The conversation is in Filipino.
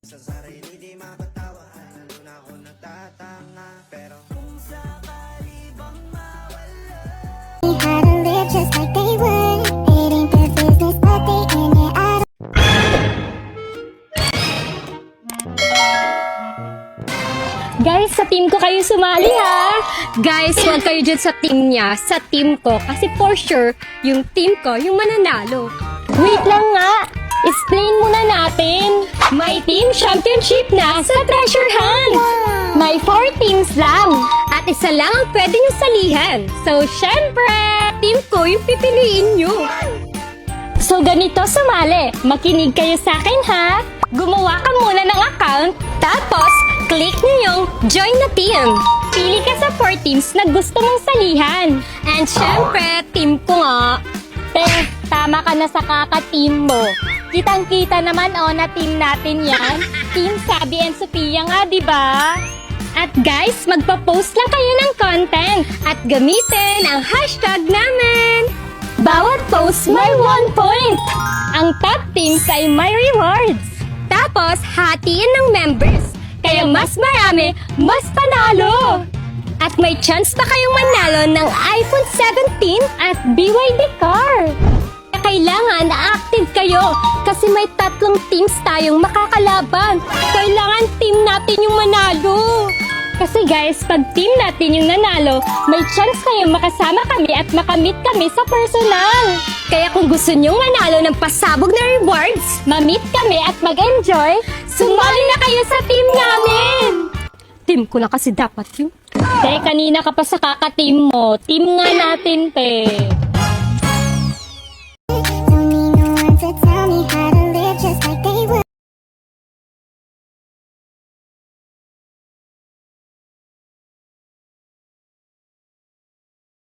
Sa sarili di mapatawa, lalo na ako natatanga. Pero kung sakali bang mawala, How to live just like they would. It ain't their business, but they in it. Guys, sa team ko kayo sumali ha! Guys, huwag kayo dyan sa team niya, sa team ko. Kasi for sure, yung team ko, yung mananalo. Wait lang nga! Explain muna natin! May team championship na sa Treasure Hunt! May 4 teams lang! At isa lang ang pwede nyo salihan. So, syempre, team ko yung pipiliin nyo. So, ganito sumali. Makinig kayo sa akin ha! Gumawa ka muna ng account, tapos click niyo yung join na team. Pili ka sa 4 teams na gusto mong salihan. And syempre, team ko nga. Tama ka na sa kaka-team mo. Kitang-kita naman na team natin yan. Team Sabi and Sophia nga, di ba? At guys, magpa-post lang kayo ng content at gamitin ang hashtag namin. Bawat post may 1 point. Ang top teams ay may rewards. Tapos, hatiin ng members. Kaya mas marami, mas panalo. At may chance pa kayong manalo ng iPhone 17 at BYD car. Kailangan na-active kayo kasi may 3 teams tayong makakalaban. Kailangan team natin yung manalo. Kasi guys, pag team natin yung nanalo, may chance kayong makasama kami at makamit kami sa personal. Kaya kung gusto nyong manalo ng pasabog na rewards, mamit kami at mag-enjoy, sumali na kayo sa team namin! Team ko lang kasi dapat yun. Kanina ka pa sa kaka-team mo. Team nga natin, te. Don't need no one to tell me how to